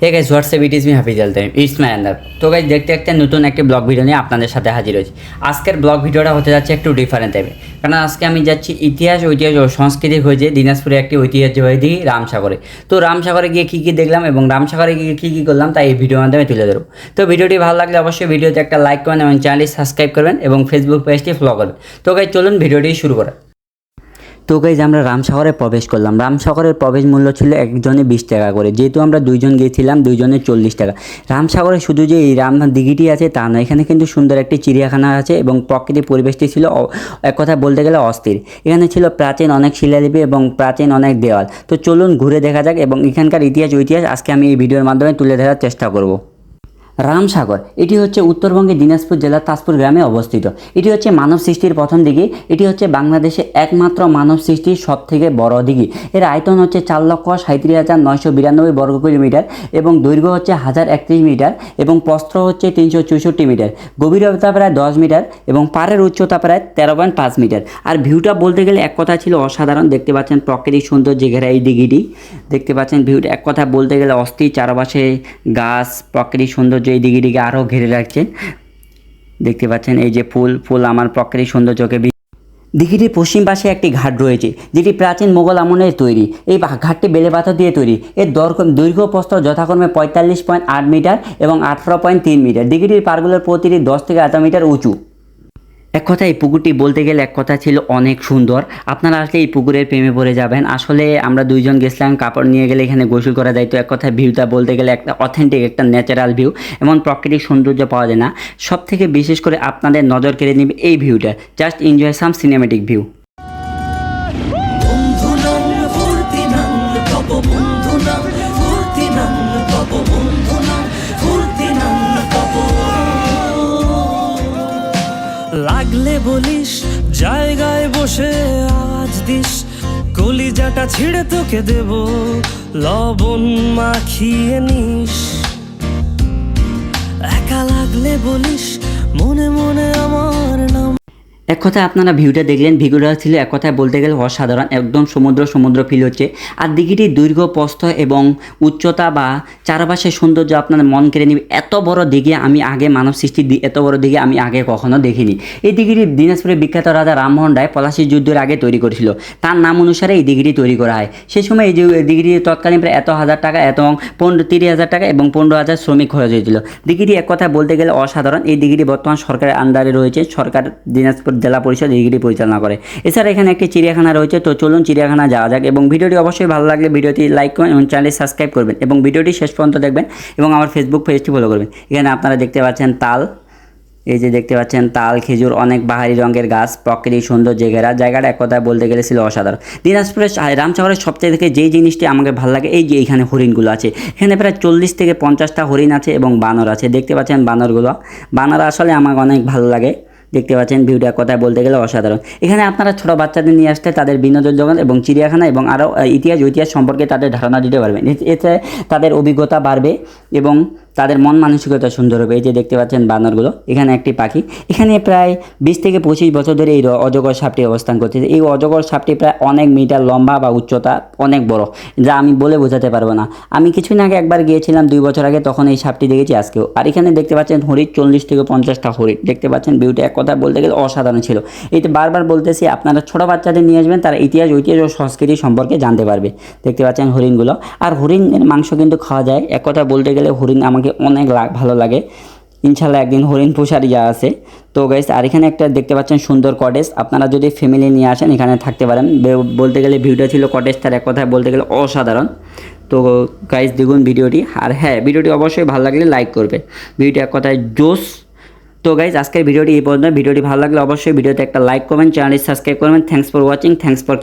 Hey guys what's up it is me Hafiz all time it's my আন্দার। তো guys দেখতে দেখতে নতুন একটি ব্লগ ভিডিও নিয়ে আপনাদের সাথে হাজির হয়েছি। আজকের ব্লগ ভিডিওটা হতে যাচ্ছে একটু ডিফারেন্ট টাইপের, কারণ আজকে আমি যাচ্ছি ইতিহাস ও সংস্কৃতি হয়েছে দিনাজপুরে একটি ঐতিহ্যবাহী রামসাগরে। তো রামসাগরে গিয়ে কী কী দেখলাম এবং রামসাগরে গিয়ে কী কী করলাম তাই এই ভিডিওর মাধ্যমে তুলে ধরবো। তো ভিডিওটি ভালো লাগলে অবশ্যই ভিডিওতে একটা লাইক করবেন এবং চ্যানেলটি সাবস্ক্রাইব করবেন এবং ফেসবুক পেজটি ফলো করবেন। তো গাইস চলুন ভিডিওটি শুরু করা। তো গাইজ আমরা রামসাগরে প্রবেশ করলাম। রামসাগরের প্রবেশ মূল্য ছিল একজনে 20 টাকা করে, যেহেতু আমরা দুইজন গিয়েছিলাম দুইজনে 40 টাকা। রামসাগরে শুধু যে এই রাম দিঘিটি আছে তা নয়, এখানে কিন্তু সুন্দর একটি চিড়িয়াখানা আছে এবং প্রকৃতির পরিবেশটি ছিল এক কথা বলতে গেলে অস্থির। এখানে ছিল প্রাচীন অনেক শিলালিপি এবং প্রাচীন অনেক দেওয়াল। তো চলুন ঘুরে দেখা যাক এবং এখানকার ইতিহাস আজকে আমি এই ভিডিওর মাধ্যমে তুলে ধরার চেষ্টা করব। রামসাগর এটি হচ্ছে উত্তরবঙ্গের দিনাজপুর জেলার তাজপুর গ্রামে অবস্থিত। এটি হচ্ছে মানব সৃষ্টির প্রথম দিঘি। এটি হচ্ছে বাংলাদেশে একমাত্র মানব সৃষ্টির সব থেকে বড় দিঘি। এর আয়তন হচ্ছে 4,37,992 বর্গ কিলোমিটার এবং দৈর্ঘ্য হচ্ছে 1031 মিটার এবং প্রস্থ হচ্ছে 364 মিটার, গভীরতা প্রায় 10 মিটার এবং পাড়ের উচ্চতা প্রায় 13.5 মিটার। আর ভিউটা বলতে গেলে এক কথা ছিল অসাধারণ। দেখতে পাচ্ছেন প্রকৃতির সৌন্দর্যে ঘেরা এই দিঘিটি, দেখতে পাচ্ছেন ভিউটা এক কথা বলতে গেলে অস্থির। চারপাশে গাছ, প্রকৃতির সৌন্দর্য এই দিঘিটিকে আরও ঘিরে রাখছে। দেখতে পাচ্ছেন এই যে ফুল আমার প্রকৃতির সৌন্দর্যকে। দিঘিটির পশ্চিম পাশে একটি ঘাট রয়েছে, যেটি প্রাচীন মোগল আমলের তৈরি। এই ঘাটটি বেলে পাথর দিয়ে তৈরি। এর দৈর্ঘ্য প্রস্থ যথাক্রমে 45.8 মিটার এবং 18.3 মিটার। দিঘিটির পাড়গুলোর প্রতিটি 10 থেকে 18 মিটার উঁচু। এক কথা এই পুকুরটি বলতে গেলে এক কথা ছিল অনেক সুন্দর। আপনারা আসলে এই পুকুরের প্রেমে পড়ে যাবেন। আসলে আমরা দুইজন গেছিলাম, কাপড় নিয়ে গেলে এখানে গোসল করা যায়। তো এক কথা ভিউটা বলতে গেলে একটা অথেন্টিক একটা ন্যাচারাল ভিউ, এমন প্রাকৃতিক সৌন্দর্য পাওয়া যায় না। সব থেকে বিশেষ করে আপনাদের নজর কেড়ে নেবে এই ভিউটা। জাস্ট এনজয় সাম সিনেমেটিক ভিউ। লাগলে বলিস জায়গায় বসে আওয়াজ দিস, কলিজাটা ছিঁড়ে তোকে দেব, লবণ মাখিয়ে নিস। একা লাগলে বলিস মনে মনে আমার নাম। এক কথায় আপনারা ভিউটা দেখলেন, ভিউটা ছিল এক কথায় বলতে গেলে অসাধারণ। একদম সমুদ্র ফিল হচ্ছে। আর দিঘিটির দৈর্ঘ্য, প্রস্থ এবং উচ্চতা বা চারপাশের সৌন্দর্য আপনাদের মন কেড়ে নেবে। এত বড় দিঘি আমি আগে মানব সৃষ্টির এত বড় দিঘি আমি আগে কখনো দেখিনি। এই দিঘিটি দিনাজপুরের বিখ্যাত রাজা রামমোহন রায় পলাশীর যুদ্ধের আগে তৈরি করেছিল। তার নাম অনুসারে এই দিঘিটি তৈরি করা হয়। সে সময় এই যে দিঘিটি তৎকালীন প্রায় 1,000 টাকা এবং 30,000 টাকা এবং 15,000 শ্রমিক খরচ হয়েছিল। দিঘিটি এক কথায় বলতে গেলে অসাধারণ। এই দিঘিটি বর্তমান সরকারের আন্ডারে রয়েছে। সরকার দিনাজপুর জেলা পরিষদ দিঘিটি পরিচালনা করে। এছাড়া এখানে একটি চিড়িয়াখানা রয়েছে। তো চলুন চিড়িয়াখানা যাওয়া যাক এবং ভিডিওটি অবশ্যই ভালো লাগলে ভিডিওটি লাইক করুন এবং চ্যানেলটি সাবস্ক্রাইব করবেন এবং ভিডিওটি শেষ পর্যন্ত দেখবেন এবং আমার ফেসবুক পেজটি ফলো করবেন। এখানে আপনারা দেখতে পাচ্ছেন তাল, এই যে দেখতে পাচ্ছেন তাল, খেজুর, অনেক বাহারি রঙের গাছ, প্রকৃতির সৌন্দর্য ঘেরা। জায়গাটা এক কথায় বলতে গেলে ছিল অসাধারণ। দিনাজপুরের রামসাগরের সবচেয়ে থেকে যেই জিনিসটি আমাকে ভালো লাগে এই যে এইখানে হরিণগুলো আছে। এখানে প্রায় 40 থেকে 50টা হরিণ আছে এবং বানর আছে। দেখতে পাচ্ছেন বানর আসলে আমাকে অনেক ভালো লাগে। দেখতে পাচ্ছেন ভিউটা কথায় বলতে গেলে অসাধারণ। এখানে আপনারা ছোটো বাচ্চাদের নিয়ে আসতে তাদের বিনোদন জগৎ এবং চিড়িয়াখানা এবং আরও ইতিহাস সম্পর্কে তাদের ধারণা দিতে পারবেন। এতে তাদের অভিজ্ঞতা বাড়বে এবং তাদের মন মানসিকতা সুন্দর হবে। এই যে দেখতে পাচ্ছেন বানরগুলো। এখানে একটি পাখি। এখানে প্রায় 20 থেকে 25 বছর ধরে এই অজগর সাপটি অবস্থান করতেছে। এই অজগর সাপটি প্রায় অনেক মিটার লম্বা বা উচ্চতা অনেক বড়, যা আমি বলে বোঝাতে পারবো না। আমি কিছুদিন আগে একবার গিয়েছিলাম 2 বছর আগে, তখন এই সাপটি দেখেছি আজকেও। আর এখানে দেখতে পাচ্ছেন হরিণ, 40 থেকে 50টা হরিণ। দেখতে পাচ্ছেন ভিউটা এক কথা বলতে গেলে অসাধারণ ছিল। এইটা বারবার বলতেছি, আপনারা ছোটো বাচ্চাদের নিয়ে আসবেন, তারা ইতিহাস ও সংস্কৃতি সম্পর্কে জানতে পারবে। দেখতে পাচ্ছেন হরিণগুলো। আর হরিণের মাংস কিন্তু খাওয়া যায়। এক কথা বলতে গেলে হরিণ আমাকে অনেক ভালো লাগে। ইনশাল্লাহ একদিন হরিণ পোষারই যা আছে। তো গাইস আর এখানে একটা দেখতে পাচ্ছেন সুন্দর কটেজ। আপনারা যদি ফ্যামিলি নিয়ে আসেন এখানে থাকতে পারেন। বলতে গেলে ভিউটা ছিল কটেজটার এক কথায় বলতে গেলে অসাধারণ। তো গাইস দেখুন ভিডিওটি। আর হ্যাঁ, ভিডিওটি অবশ্যই ভালো লাগলে লাইক করবে। ভিডিওটি এক কথায় জোস। তো গাইস আজকের ভিডিওটি এই পর্যন্ত। ভিডিওটি ভালো লাগলে অবশ্যই ভিডিওতে একটা লাইক করবেন, চ্যানেলটি সাবস্ক্রাইব করবেন। Thanks for watching, thanks for